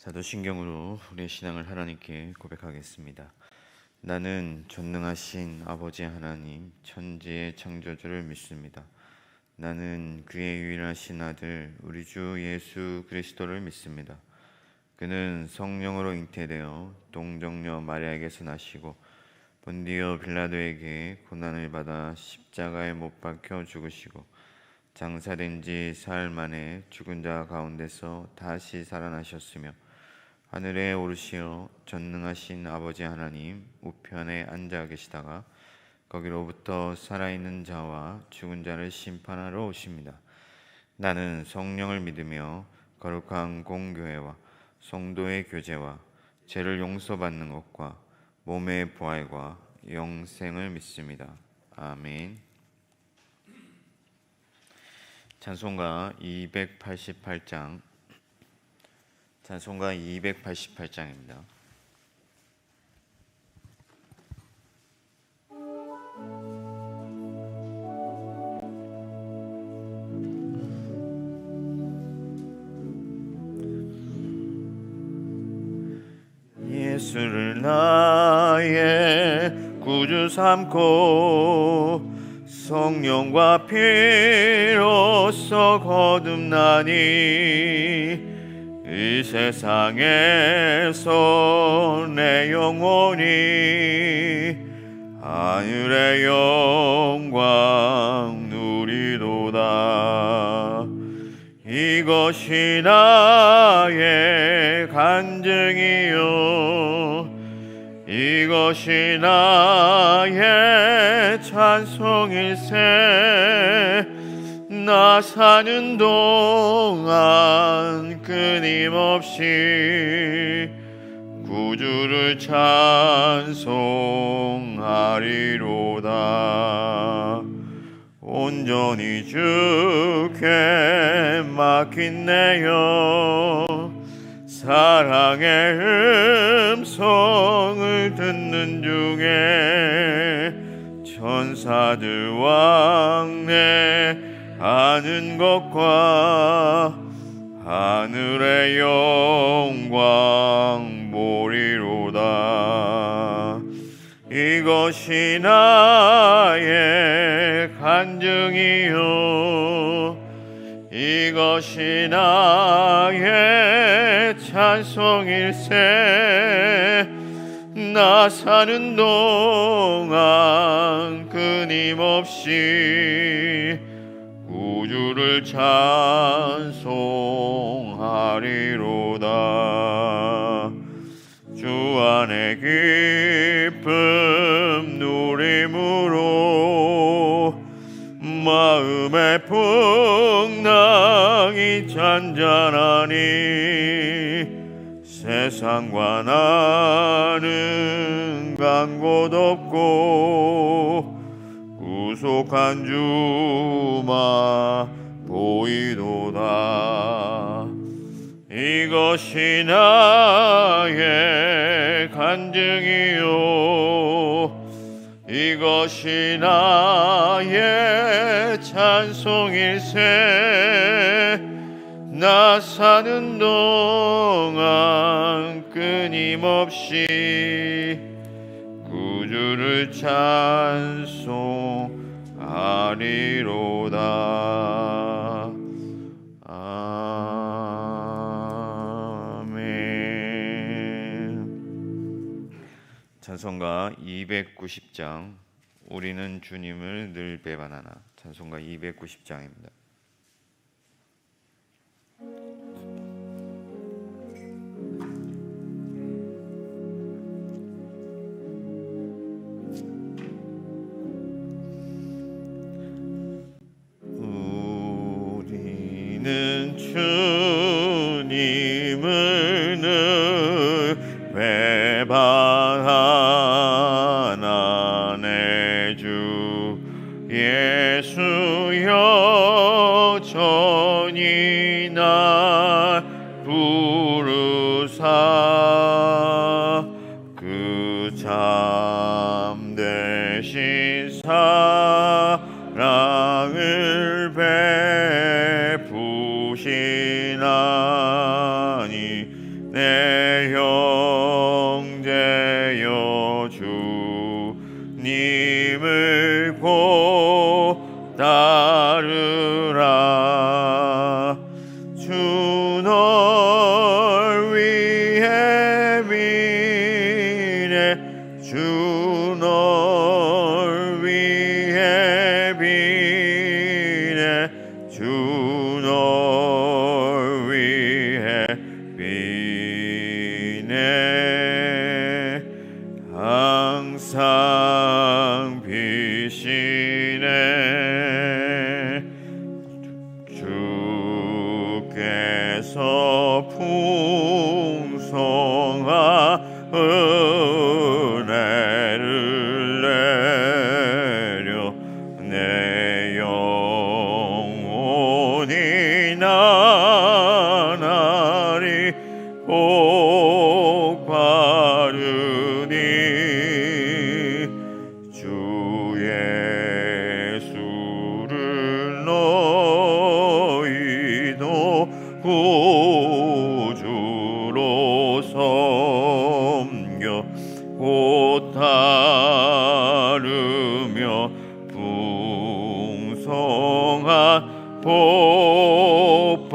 사도신경으로 우리의 신앙을 하나님께 고백하겠습니다. 나는 전능하신 아버지 하나님 천지의 창조주를 믿습니다. 나는 그의 유일하신 아들 우리 주 예수 그리스도를 믿습니다. 그는 성령으로 잉태되어 동정녀 마리아에게서 나시고 본디오 빌라도에게 고난을 받아 십자가에 못 박혀 죽으시고 장사된 지 사흘 만에 죽은 자 가운데서 다시 살아나셨으며 하늘에 오르시어 전능하신 아버지 하나님 우편에 앉아 계시다가 거기로부터 살아있는 자와 죽은 자를 심판하러 오십니다. 나는 성령을 믿으며 거룩한 공교회와 성도의 교제와 죄를 용서받는 것과 몸의 부활과 영생을 믿습니다. 아멘. 찬송가 288장 찬송가 288장입니다. 예수를 나의 구주 삼고 성령과 피로써 거듭나니 이 세상에서 내 영혼이 하늘의 영광 누리도다. 이것이 나의 간증이요 이것이 나의 찬송일세. 나 사는 동안 끊임없이 구주를 찬송하리로다. 온전히 주께 맡긴 내 영 사랑의 음성을 듣는 중에 천사들 왕래 하는 것과 하늘의 영광 보리로다. 이것이 나의 간증이요 이것이 나의 찬송일세. 나 사는 동안 끊임없이 구주를 찬송하리로다. 주 안에 기쁨 누림으로 마음의 풍랑이 잔잔하니 세상과 나는 간 곳 없고 구속한 주마 보이도다. 이것이 나의 간증이요 이것이 나의 찬송일세. 나 사는 동안 끊임없이 구주를 찬송하리로다. 아멘. 찬송가 290장 우리는 주님을 늘 배반하나. 찬송가 290장입니다. 우리는 주님을 늘 배반하나. 내 주 예수 여전히 날 부르사 그 참되신 사랑을 베푸시나니 내 널 위해 비네 항상 비시네 주께서 풍성한 은혜를 내려 내 영혼이 나날이 복 바르니 주 예수를 너희도 구주로 섬겨 곧 따르며 풍성한 복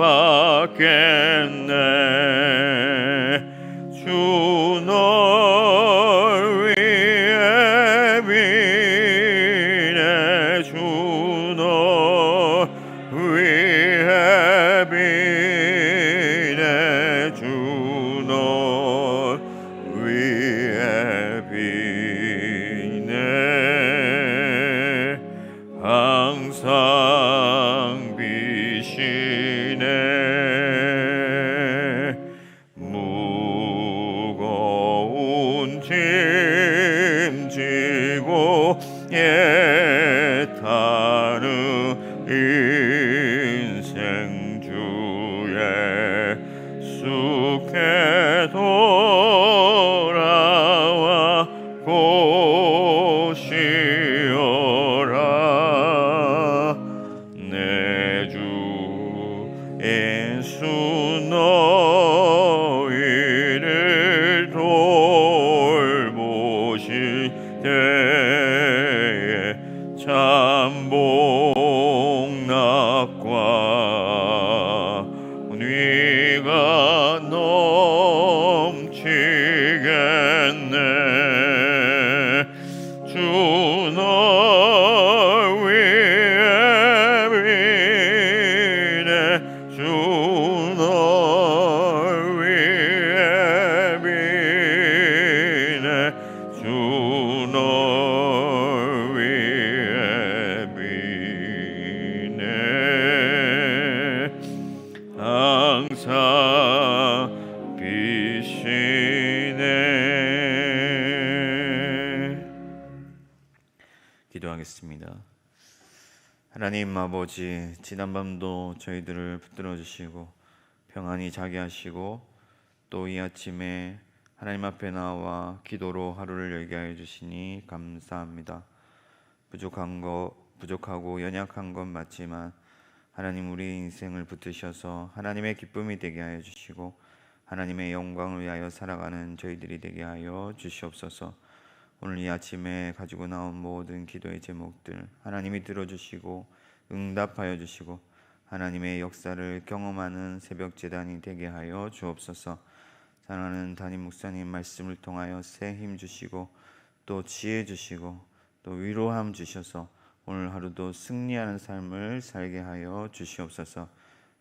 받겠네 주 널 위해 비네 주 널 위해 비네 주 널 위해 비네 항상 비시네 무거운 짐 지고 애타는 인생 주 예수께 돌아와 고시어라 내 주 예수 너희를 돌보실 때에 참 복락과 네가 넘치겠네 주 널 위해 비네 주 널 위해 비네 주 널 위해 비네 항상 비시네 기도하겠습니다. 하나님 아버지 지난밤도 저희들을 붙들어 주시고 평안히 자게 하시고 또 이 아침에 하나님 앞에 나와 기도로 하루를 열게 하여 주시니 감사합니다. 부족하고 연약한 건 맞지만 하나님 우리 인생을 붙드셔서 하나님의 기쁨이 되게 하여 주시고 하나님의 영광을 위하여 살아가는 저희들이 되게 하여 주시옵소서. 오늘 이 아침에 가지고 나온 모든 기도의 제목들 하나님이 들어주시고 응답하여 주시고 하나님의 역사를 경험하는 새벽 제단이 되게 하여 주옵소서. 사랑하는 담임 목사님 말씀을 통하여 새 힘 주시고 또 지혜 주시고 또 위로함 주셔서 오늘 하루도 승리하는 삶을 살게 하여 주시옵소서.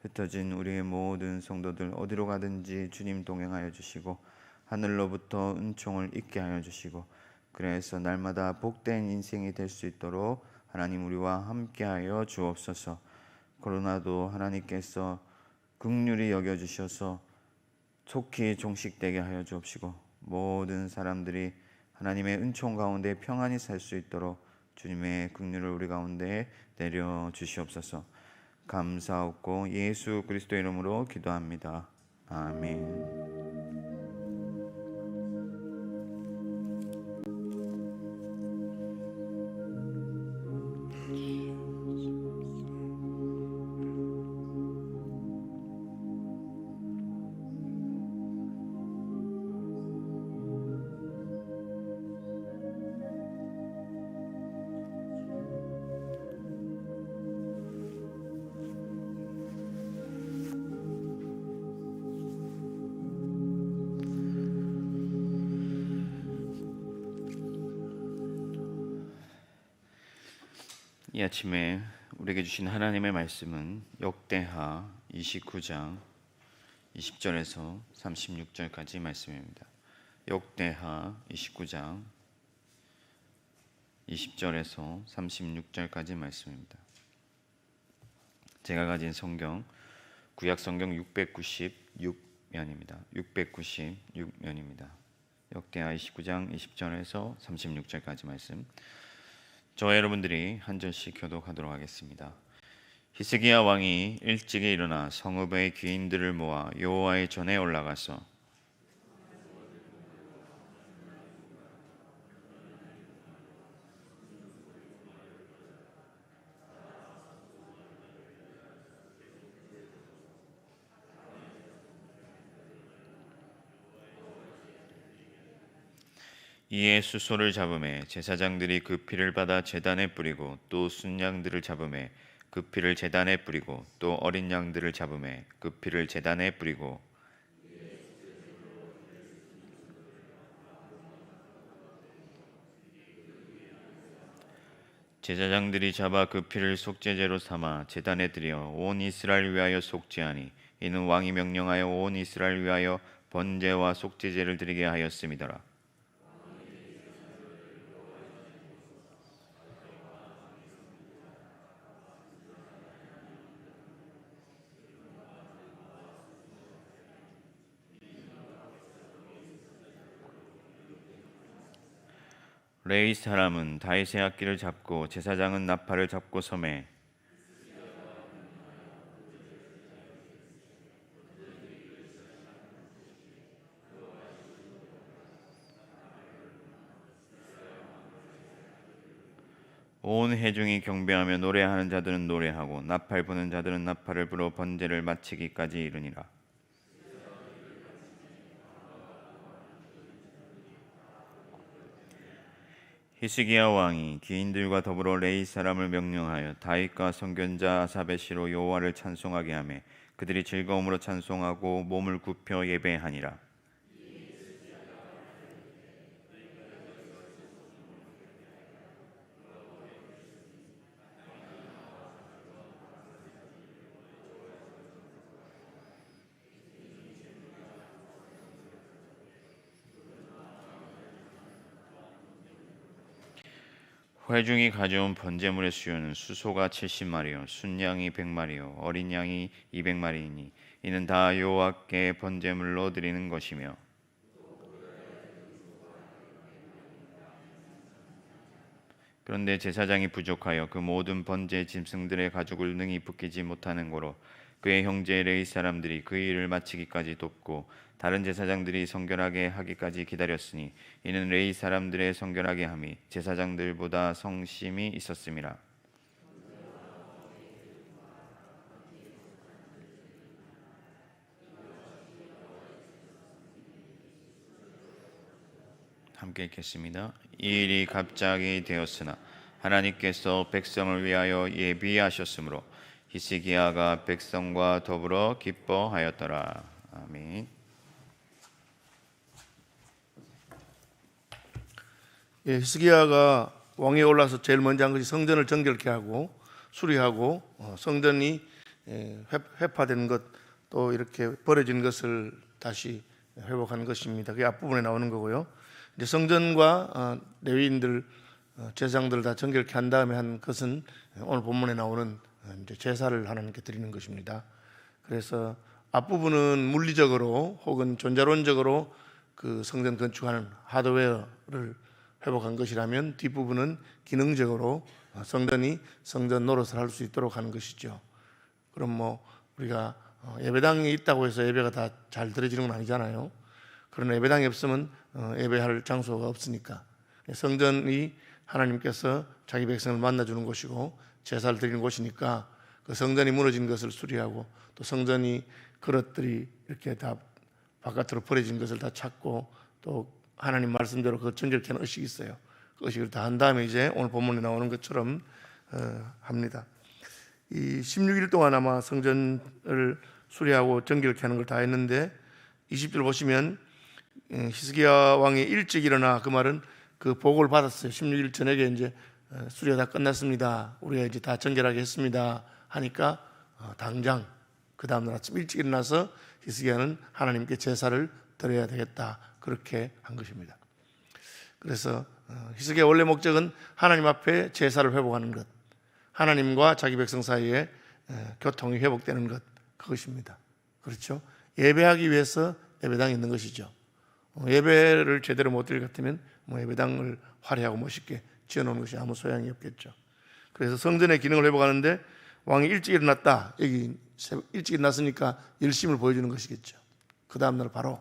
흩어진 우리의 모든 성도들 어디로 가든지 주님 동행하여 주시고 하늘로부터 은총을 입게 하여 주시고 그래서 날마다 복된 인생이 될 수 있도록 하나님 우리와 함께하여 주옵소서. 코로나도 하나님께서 긍휼히 여겨주셔서 속히 종식되게 하여 주옵시고 모든 사람들이 하나님의 은총 가운데 평안히 살 수 있도록 주님의 긍휼을 우리 가운데 내려 주시옵소서. 감사하고 예수 그리스도 이름으로 기도합니다. 아멘. 이 아침에 우리에게 주신 하나님의 말씀은 역대하 29장 20절에서 36절까지 말씀입니다. 역대하 29장 20절에서 36절까지 말씀입니다. 제가 가진 성경 구약 성경 696면입니다. 696면입니다. 역대하 29장 20절에서 36절까지 말씀. 저와 여러분들이 한 절씩 교독하도록 하겠습니다. 히스기야 왕이 일찍이 일어나 성읍의 귀인들을 모아 여호와의 전에 올라가서 이에 수소를 잡음에 제사장들이 그 피를 받아 제단에 뿌리고 또 순양들을 잡음에 그 피를 제단에 뿌리고 또 어린 양들을 잡음에 그 피를 제단에 뿌리고 제사장들이 잡아 그 피를 속죄제로 삼아 제단에 드려 온 이스라엘 위하여 속죄하니 이는 왕이 명령하여 온 이스라엘 위하여 번제와 속죄제를 드리게 하였음이더라. 레위 사람은 다윗의 악기를 잡고 제사장은 나팔을 잡고 섬에 온 회중이 경배하며 노래하는 자들은 노래하고 나팔 부는 자들은 나팔을 불어 번제를 마치기까지 이르니라. 히스기야 왕이 귀인들과 더불어 레위 사람을 명령하여 다윗과 선견자 아삽의 시로 여호와를 찬송하게 하며 그들이 즐거움으로 찬송하고 몸을 굽혀 예배하니라. 회중이 가져온 번제물의 수요는 수소가 70마리요 순양이 100마리요 어린 양이 200마리이니 이는 다 여호와께 번제물로 드리는 것이며 그런데 제사장이 부족하여 그 모든 번제 짐승들의 가죽을 능히 벗기지 못하는 고로 그의 형제 레위 사람들이 그 일을 마치기까지 돕고 다른 제사장들이 성결하게 하기까지 기다렸으니 이는 레위 사람들의 성결하게 함이 제사장들보다 성심이 있었음이라. 함께 읽겠습니다. 이 일이 갑자기 되었으나 하나님께서 백성을 위하여 예비하셨으므로 히스기야가 백성과 더불어 기뻐하였더라. 아멘. 예, 히스기야가 왕위에 올라서 제일 먼저 한 것이 성전을 정결케 하고 수리하고 성전이 회파된 것 또 이렇게 버려진 것을 다시 회복하는 것입니다. 그게 앞부분에 나오는 거고요. 이제 성전과 레위인들 제사장들 다 정결케 한 다음에 한 것은 오늘 본문에 나오는 이제 제사를 하나님께 드리는 것입니다. 그래서 앞부분은 물리적으로 혹은 존재론적으로 그 성전 건축하는 하드웨어를 회복한 것이라면 뒷부분은 기능적으로 성전이 성전 노릇을 할 수 있도록 하는 것이죠. 그럼 뭐 우리가 예배당이 있다고 해서 예배가 다 잘 드려지는 건 아니잖아요. 그러나 예배당이 없으면 예배할 장소가 없으니까 성전이 하나님께서 자기 백성을 만나주는 곳이고 제사를 드리는 곳이니까 그 성전이 무너진 것을 수리하고 또 성전이 그릇들이 이렇게 다 바깥으로 버려진 것을 다 찾고 또 하나님 말씀대로 그 정결케 하는 의식이 있어요. 그 의식을 다 한 다음에 이제 오늘 본문에 나오는 것처럼 합니다. 이 16일 동안 아마 성전을 수리하고 정결케 하는 걸 다 했는데 20절 보시면 히스기야 왕이 일찍 일어나 그 말은 그 복을 받았어요. 16일 저녁에 이제 수리가 다 끝났습니다. 우리가 이제 다 정결하게 했습니다 하니까 당장 그 다음날 아침 일찍 일어나서 히스기야는 하나님께 제사를 드려야 되겠다, 그렇게 한 것입니다. 그래서 히스기야 원래 목적은 하나님 앞에 제사를 회복하는 것, 하나님과 자기 백성 사이에 교통이 회복되는 것, 그것입니다. 그렇죠? 예배하기 위해서 예배당이 있는 것이죠. 예배를 제대로 못 드릴 것 같으면 예배당을 화려하고 멋있게 지어놓은 것이 아무 소용이 없겠죠. 그래서 성전의 기능을 회복하는데 왕이 일찍 일어났다, 여기 일찍 일어났으니까 열심을 보여주는 것이겠죠. 그 다음날 바로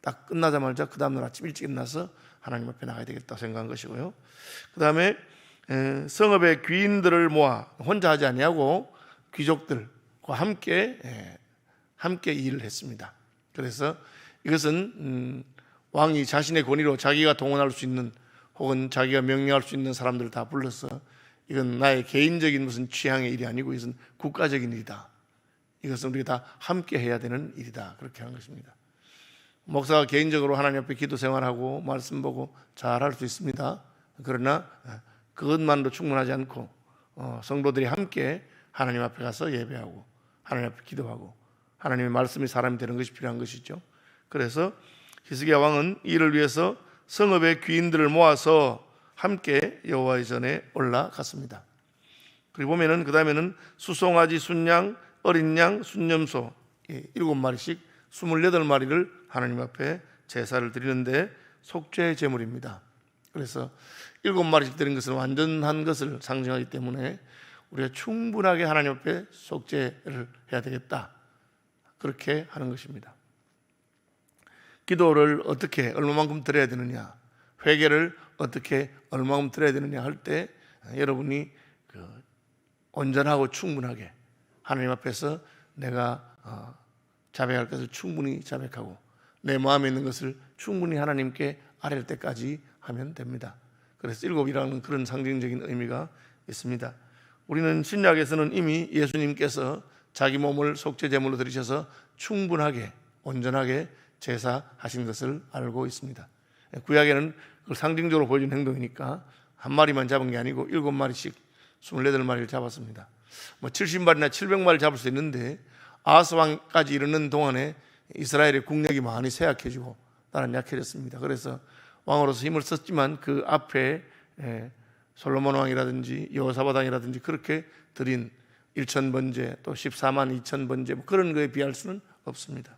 딱 끝나자마자 그 다음날 아침 일찍 일어나서 하나님 앞에 나가야 되겠다 생각한 것이고요. 그 다음에 성읍의 귀인들을 모아, 혼자 하지 아니하고 귀족들과 함께 일을 했습니다. 그래서 이것은 왕이 자신의 권위로 자기가 동원할 수 있는 혹은 자기가 명령할 수 있는 사람들을 다 불러서 이건 나의 개인적인 무슨 취향의 일이 아니고 이것은 국가적인 일이다, 이것은 우리가 다 함께 해야 되는 일이다, 그렇게 한 것입니다. 목사가 개인적으로 하나님 앞에 기도 생활하고 말씀 보고 잘 할 수 있습니다. 그러나 그것만으로 충분하지 않고 성도들이 함께 하나님 앞에 가서 예배하고 하나님 앞에 기도하고 하나님의 말씀이 사람이 되는 것이 필요한 것이죠. 그래서 히스기야 왕은 이를 위해서 성읍의 귀인들을 모아서 함께 여호와의 전에 올라갔습니다. 그리고 보면은 그 다음에는 수송아지, 순양, 어린 양, 순염소 7마리씩 28마리를 하나님 앞에 제사를 드리는데 속죄의 제물입니다. 그래서 7마리씩 드린 것은 완전한 것을 상징하기 때문에 우리가 충분하게 하나님 앞에 속죄를 해야 되겠다, 그렇게 하는 것입니다. 기도를 어떻게 얼마만큼 드려야 되느냐, 회개를 어떻게 얼마만큼 드려야 되느냐 할 때 여러분이 온전하고 충분하게 하나님 앞에서 내가 자백할 것을 충분히 자백하고 내 마음에 있는 것을 충분히 하나님께 아뢰할 때까지 하면 됩니다. 그래서 7이라는 그런 상징적인 의미가 있습니다. 우리는 신약에서는 이미 예수님께서 자기 몸을 속죄 제물로 드리셔서 충분하게 온전하게 제사하신 것을 알고 있습니다. 구약에는 그걸 상징적으로 보여준 행동이니까 한 마리만 잡은 게 아니고 7마리씩 28마리를 잡았습니다. 70마리나 700마리를 잡을 수 있는데 아하스 왕까지 이르는 동안에 이스라엘의 국력이 많이 쇠약해지고 나라는 약해졌습니다. 그래서 왕으로서 힘을 썼지만 그 앞에 솔로몬 왕이라든지 여호사밧 왕이라든지 그렇게 드린 1,000번제 또 14만 2천 번제 그런 거에 비할 수는 없습니다.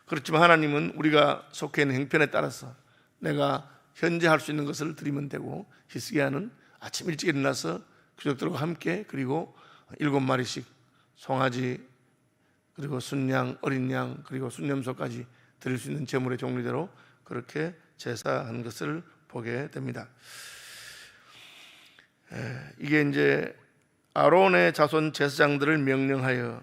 그렇지만 하나님은 우리가 속해 있는 형편에 따라서 내가 현재 할 수 있는 것을 드리면 되고, 히스기야는 아침 일찍 일어나서 귀족들과 함께 그리고 7마리씩 송아지 그리고 순양, 어린 양 그리고 순염소까지 드릴 수 있는 제물의 종류대로 그렇게 제사한 것을 보게 됩니다. 이게 이제 아론의 자손 제사장들을 명령하여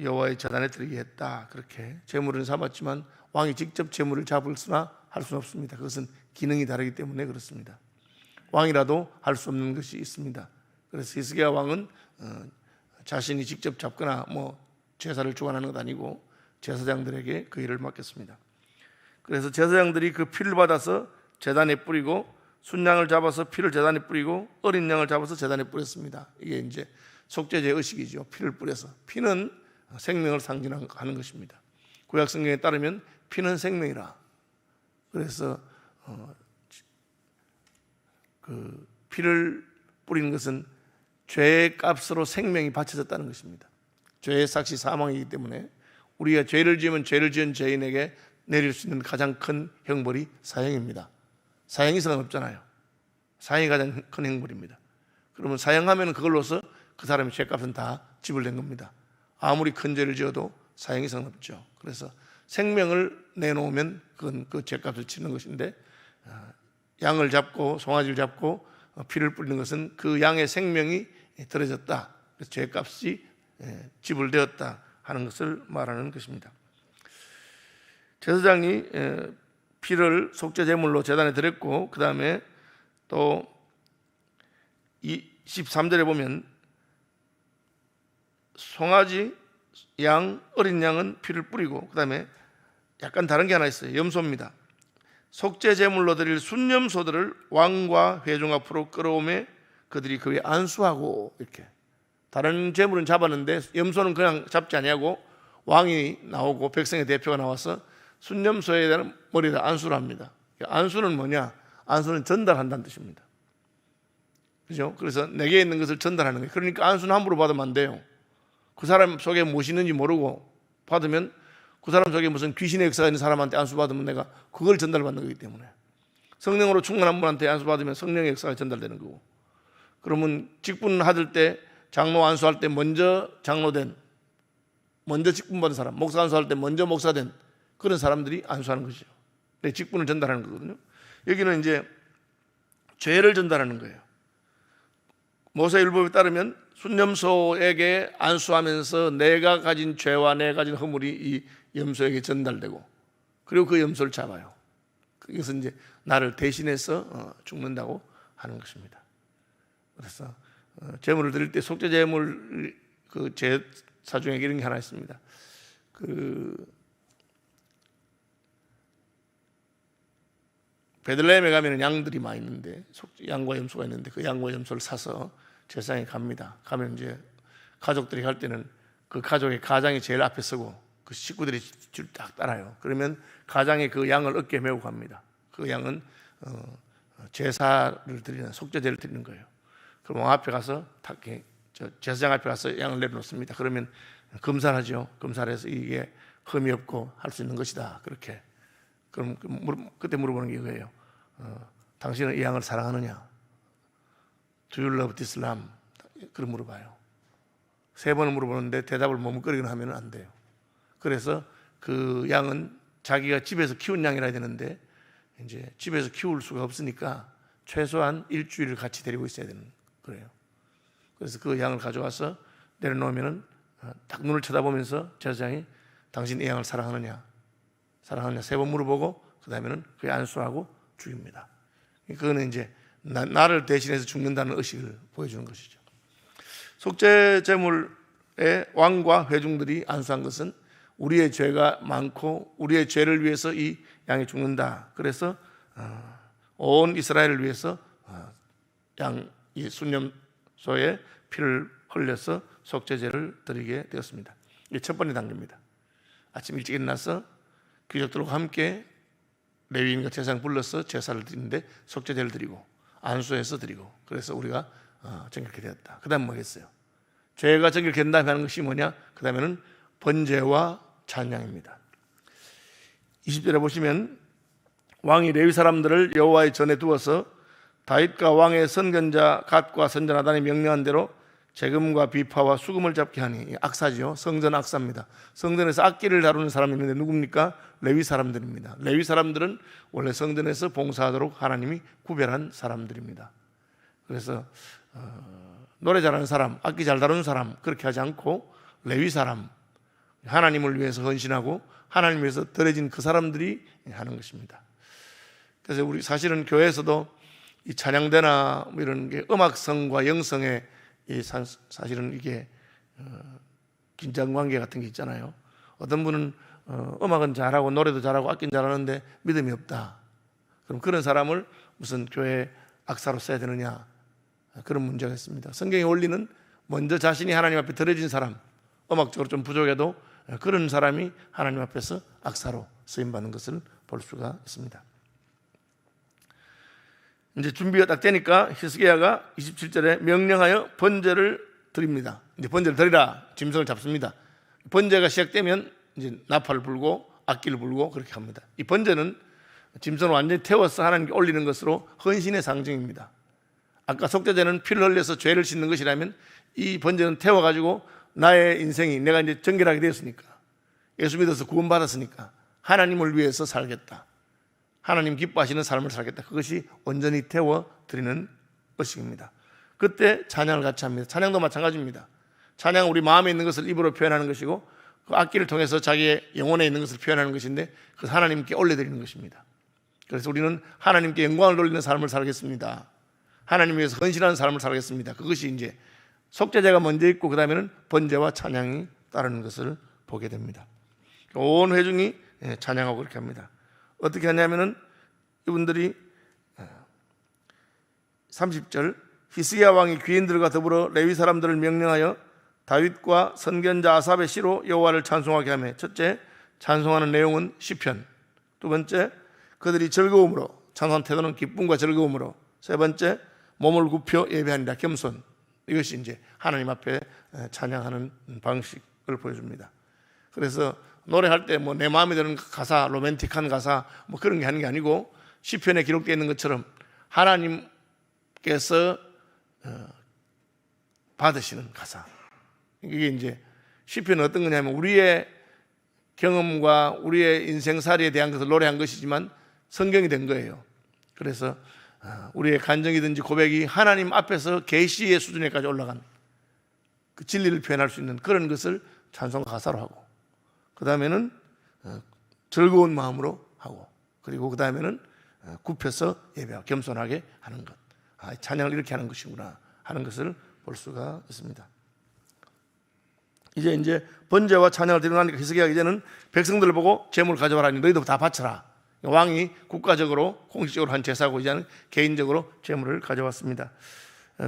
여호와의 제단에 드리게 했다, 그렇게 제물은 삼았지만 왕이 직접 제물을 잡을 수나 할 수는 없습니다. 그것은 기능이 다르기 때문에 그렇습니다. 왕이라도 할 수 없는 것이 있습니다. 그래서 히스기야 왕은 자신이 직접 잡거나 제사를 주관하는 것 아니고 제사장들에게 그 일을 맡겼습니다. 그래서 제사장들이 그 피를 받아서 제단에 뿌리고 순양을 잡아서 피를 제단에 뿌리고 어린 양을 잡아서 제단에 뿌렸습니다. 이게 이제 속죄제 의식이죠. 피를 뿌려서. 피는 생명을 상징하는 것입니다. 구약 성경에 따르면 피는 생명이라. 그래서 그 피를 뿌리는 것은 죄의 값으로 생명이 바쳐졌다는 것입니다. 죄의 삭시 사망이기 때문에 우리가 죄를 지으면 죄를 지은 죄인에게 내릴 수 있는 가장 큰 형벌이 사형입니다. 사형 이상은 없잖아요. 사형이 가장 큰 형벌입니다. 그러면 사형하면 그걸로서 그 사람의 죄값은 다 지불된 겁니다. 아무리 큰 죄를 지어도 사형 이상은 없죠. 그래서 생명을 내놓으면 그건 그 죄값을 치는 것인데, 양을 잡고 송아지를 잡고 피를 뿌리는 것은 그 양의 생명이 들어졌다, 그래서 죄값이 지불되었다 하는 것을 말하는 것입니다. 제사장이 피를 속죄제물로 제단에 드렸고, 그 다음에 또 13절에 보면 송아지, 양, 어린 양은 피를 뿌리고, 그 다음에 약간 다른 게 하나 있어요. 염소입니다. 속죄제물로 드릴 순염소들을 왕과 회중 앞으로 끌어오매 그들이 그 위에 안수하고 이렇게 다른 제물은 잡았는데 염소는 그냥 잡지 아니하고 왕이 나오고 백성의 대표가 나와서 순념소에 대한 머리에다 안수를 합니다. 안수는 뭐냐? 안수는 전달한다는 뜻입니다. 그죠? 그래서 내게 있는 것을 전달하는 거예요. 그러니까 안수는 함부로 받으면 안 돼요. 그 사람 속에 무엇이 있는지 모르고 받으면 그 사람 속에 무슨 귀신의 역사가 있는 사람한테 안수 받으면 내가 그걸 전달받는 거기 때문에, 성령으로 충만한 분한테 안수 받으면 성령의 역사가 전달되는 거고, 그러면 직분 받을 때 장로 안수할 때 먼저 장로된, 먼저 직분 받은 사람, 목사 안수할 때 먼저 목사된 그런 사람들이 안수하는 것이죠. 네, 직분을 전달하는 거거든요. 여기는 이제 죄를 전달하는 거예요. 모세율법에 따르면 순념소에게 안수하면서 내가 가진 죄와 내가 가진 허물이 이 염소에게 전달되고, 그리고 그 염소를 잡아요. 그래서 이제 나를 대신해서 죽는다고 하는 것입니다. 그래서 제물을 드릴 때 속죄 제물 그 제사 중에 이런 게 하나 있습니다. 베들레헴에 가면 양들이 많이 있는데 양과 염소가 있는데 그 양과 염소를 사서 제사장이 갑니다. 가면 이제 가족들이 갈 때는 그 가족의 가장이 제일 앞에 서고 그 식구들이 줄 딱 따라요. 그러면 가장이 그 양을 어깨에 메고 갑니다. 그 양은 제사를 드리는, 속죄제를 드리는 거예요. 그럼 왕 앞에 가서 제사장 앞에 가서 양을 내려놓습니다. 그러면 검사하죠. 검사를 해서 이게 흠이 없고 할 수 있는 것이다. 그렇게. 그럼 그때 물어보는 게 이거예요. 당신은 이 양을 사랑하느냐? Do you love this lamb? 그럼 물어봐요. 3번을 물어보는데 대답을 머뭇거리거나 하면 안 돼요. 그래서 그 양은 자기가 집에서 키운 양이라 해야 되는데 이제 집에서 키울 수가 없으니까 최소한 일주일을 같이 데리고 있어야 되는 거예요. 그래서 그 양을 가져와서 내려놓으면은 딱 눈을 쳐다보면서 제사장이 당신 이 양을 사랑하느냐? 사랑하느냐 3번 물어보고 그 다음에는 그에 안수하고 죽입니다. 그거는 이제 나를 대신해서 죽는다는 의식을 보여주는 것이죠. 속죄 제물에 왕과 회중들이 안수한 것은 우리의 죄가 많고 우리의 죄를 위해서 이 양이 죽는다. 그래서 온 이스라엘을 위해서 이 순념소에 피를 흘려서 속죄제를 드리게 되었습니다. 이게 첫 번째 단계입니다. 아침 일찍 일어나서 귀족들과 함께 레위인과 제사장 불러서 제사를 드리는데 속죄제를 드리고 안수해서 드리고, 그래서 우리가 정결케 되었다. 그 다음 뭐겠어요? 죄가 정결케 된다 하는 것이 뭐냐? 그 다음에는 번제와 찬양입니다. 20절에 보시면 왕이 레위 사람들을 여호와의 전에 두어서 다윗과 왕의 선견자 갓과 선자 나단이 명령한 대로 재금과 비파와 수금을 잡게 하니, 악사지요. 성전 악사입니다. 성전에서 악기를 다루는 사람이 있는데 누굽니까? 레위 사람들입니다. 레위 사람들은 원래 성전에서 봉사하도록 하나님이 구별한 사람들입니다. 그래서 노래 잘하는 사람, 악기 잘 다루는 사람 그렇게 하지 않고 레위 사람, 하나님을 위해서 헌신하고 하나님을 위해서 드려진 그 사람들이 하는 것입니다. 그래서 우리 사실은 교회에서도 이 찬양대나 뭐 이런 게 음악성과 영성의 사실은 이게 긴장관계 같은 게 있잖아요. 어떤 분은 음악은 잘하고 노래도 잘하고 악기는 잘하는데 믿음이 없다. 그럼 그런 사람을 무슨 교회 악사로 써야 되느냐, 그런 문제가 있습니다. 성경의 원리는 먼저 자신이 하나님 앞에 드려진 사람, 음악적으로 좀 부족해도 그런 사람이 하나님 앞에서 악사로 쓰임받는 것을 볼 수가 있습니다. 이제 준비가 딱 되니까 히스기야가 27절에 명령하여 번제를 드립니다. 이제 번제를 드리라, 짐승을 잡습니다. 번제가 시작되면 이제 나팔을 불고 악기를 불고 그렇게 합니다. 이 번제는 짐승을 완전히 태워서 하나님께 올리는 것으로 헌신의 상징입니다. 아까 속죄제는 피를 흘려서 죄를 씻는 것이라면 이 번제는 태워가지고 나의 인생이, 내가 이제 정결하게 되었으니까, 예수 믿어서 구원받았으니까 하나님을 위해서 살겠다, 하나님 기뻐하시는 삶을 살겠다, 그것이 온전히 태워드리는 의식입니다. 그때 찬양을 같이 합니다. 찬양도 마찬가지입니다. 찬양은 우리 마음에 있는 것을 입으로 표현하는 것이고 그 악기를 통해서 자기의 영혼에 있는 것을 표현하는 것인데 그 하나님께 올려드리는 것입니다. 그래서 우리는 하나님께 영광을 돌리는 삶을 살겠습니다, 하나님 위해서 헌신하는 삶을 살겠습니다. 그것이 이제 속죄제가 먼저 있고 그 다음에는 번제와 찬양이 따르는 것을 보게 됩니다. 온 회중이 찬양하고 그렇게 합니다. 어떻게 하냐면은 이분들이 30절 히스기야 왕이 귀인들과 더불어 레위 사람들을 명령하여 다윗과 선견자 아삽의 시로 여호와를 찬송하게 하며, 첫째, 찬송하는 내용은 시편. 두 번째, 그들이 즐거움으로, 찬송하는 태도는 기쁨과 즐거움으로. 세 번째, 몸을 굽혀 예배하니라, 겸손. 이것이 이제 하나님 앞에 찬양하는 방식을 보여줍니다. 그래서 노래할 때 뭐 내 마음에 드는 가사, 로맨틱한 가사 뭐 그런 게 하는 게 아니고, 시편에 기록되어 있는 것처럼 하나님께서 받으시는 가사. 이게 이제 시편은 어떤 거냐면 우리의 경험과 우리의 인생살이에 대한 것을 노래한 것이지만 성경이 된 거예요. 그래서 우리의 간증이든지 고백이 하나님 앞에서 계시의 수준에까지 올라간 그 진리를 표현할 수 있는 그런 것을 찬송 가사로 하고, 그 다음에는 즐거운 마음으로 하고, 그리고 그 다음에는 굽혀서 예배하고 겸손하게 하는 것. 찬양을 이렇게 하는 것이구나 하는 것을 볼 수가 있습니다. 이제 번제와 찬양을 드리고 히스기야가 이제는 백성들을 보고 제물을 가져와라니 너희도 다 바쳐라. 왕이 국가적으로 공식적으로 한 제사고 이제는 개인적으로 제물을 가져왔습니다.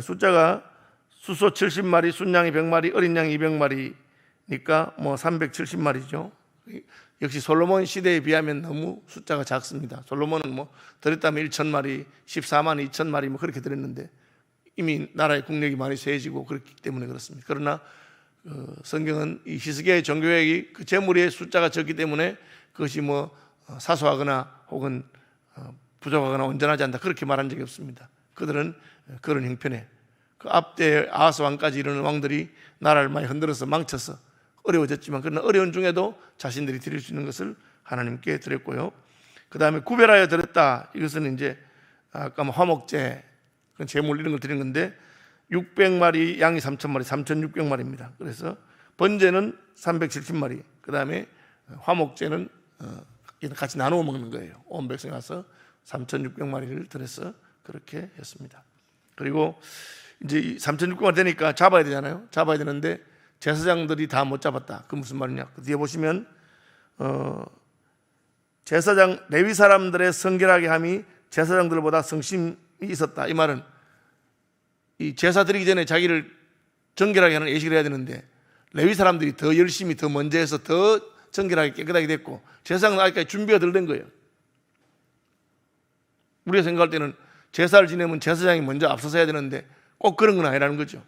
숫자가 수소 70마리, 순양이 100마리, 어린 양이 200마리니까 뭐 370마리죠. 역시 솔로몬 시대에 비하면 너무 숫자가 작습니다. 솔로몬은 뭐 드렸다면 1,000마리, 14만 2,000마리 뭐 그렇게 드렸는데 이미 나라의 국력이 많이 세해지고 그렇기 때문에 그렇습니다. 그러나 성경은 이 히스기야의 종교개혁이 그 제물의 숫자가 적기 때문에 그것이 뭐 사소하거나 혹은 부족하거나 온전하지 않다 그렇게 말한 적이 없습니다. 그들은 그런 형편에 그 앞때 아하스 왕까지 이르는 왕들이 나라를 많이 흔들어서 망쳐서 어려워졌지만, 그러나 어려운 중에도 자신들이 드릴 수 있는 것을 하나님께 드렸고요. 그 다음에 구별하여 드렸다. 이것은 이제 아까 뭐 화목제, 제물 이런 걸 드린 건데 600마리, 양이 3,000마리, 3,600마리입니다. 그래서 번제는 370마리, 그 다음에 화목제는 같이 나누어 먹는 거예요. 온 백성이 와서 3,600마리를 드려서 그렇게 했습니다. 그리고 이제 3,600마리 되니까 잡아야 되잖아요. 잡아야 되는데 제사장들이 다 못 잡았다. 그 무슨 말이냐? 그 뒤에 보시면 제사장 레위 사람들의 성결하게 함이 제사장들보다 성심이 있었다. 이 말은 이 제사 드리기 전에 자기를 정결하게 하는 예식을 해야 되는데 레위 사람들이 더 열심히 더 먼저 해서 더 정결하게 깨끗하게 됐고 제사장은 아직까지 준비가 덜 된 거예요. 우리가 생각할 때는 제사를 지내면 제사장이 먼저 앞서서 해야 되는데 꼭 그런 건 아니라는 거죠.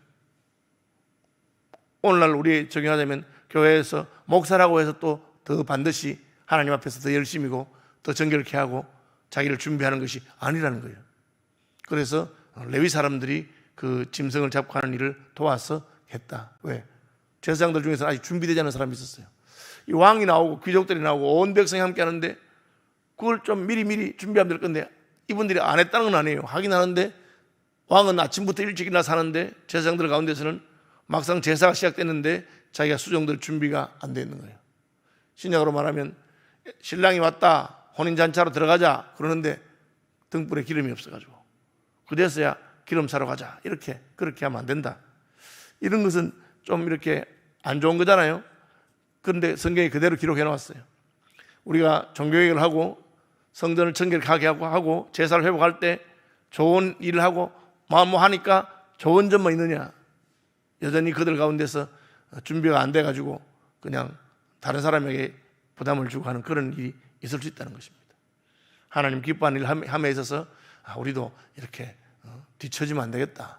오늘날 우리 적용하자면 교회에서 목사라고 해서 또 더 반드시 하나님 앞에서 더 열심이고 더 정결케 하고 자기를 준비하는 것이 아니라는 거예요. 그래서 레위 사람들이 그 짐승을 잡고 하는 일을 도와서 했다. 왜? 제사장들 중에서 아직 준비되지 않은 사람이 있었어요. 이 왕이 나오고 귀족들이 나오고 온 백성이 함께 하는데 그걸 좀 미리 준비하면 될 건데 이분들이 안 했다는 건 아니에요. 하긴 하는데 왕은 아침부터 일찍 일어나서 하는데 제사장들 가운데서는 막상 제사가 시작됐는데 자기가 수종들 준비가 안 돼 있는 거예요. 신약으로 말하면 신랑이 왔다, 혼인잔치하러 들어가자 그러는데 등불에 기름이 없어가지고 그제서야 기름 사러 가자 그렇게 하면 안 된다. 이런 것은 좀 이렇게 안 좋은 거잖아요. 그런데 성경이 그대로 기록해 놓았어요. 우리가 종교개혁을 하고 성전을 정결하게 하고 제사를 회복할 때 좋은 일을 하고 마음 하니까 좋은 점만 있느냐? 여전히 그들 가운데서 준비가 안 돼가지고 그냥 다른 사람에게 부담을 주고 하는 그런 일이 있을 수 있다는 것입니다. 하나님 기뻐하는 일을 함에 있어서 우리도 이렇게 뒤처지면 안 되겠다.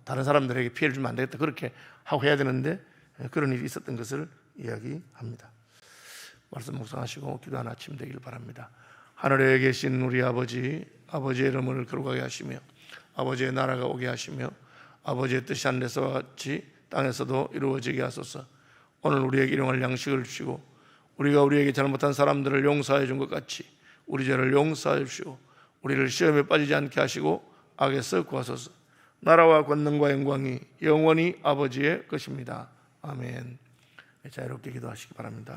다른 사람들에게 피해를 주면 안 되겠다. 그렇게 하고 해야 되는데 그런 일이 있었던 것을 이야기합니다. 말씀 묵상하시고 기도하는 아침 되길 바랍니다. 하늘에 계신 우리 아버지, 아버지의 이름을 거룩하게 하시며 아버지의 나라가 오게 하시며 아버지의 뜻이 하늘에서와 같이 땅에서도 이루어지게 하소서. 오늘 우리에게 일용할 양식을 주시고 우리가 우리에게 잘못한 사람들을 용서해 준 것 같이 우리 죄를 용서해 주시고 우리를 시험에 빠지지 않게 하시고 악에서 구하소서. 나라와 권능과 영광이 영원히 아버지의 것입니다. 아멘. 자유롭게 기도하시기 바랍니다.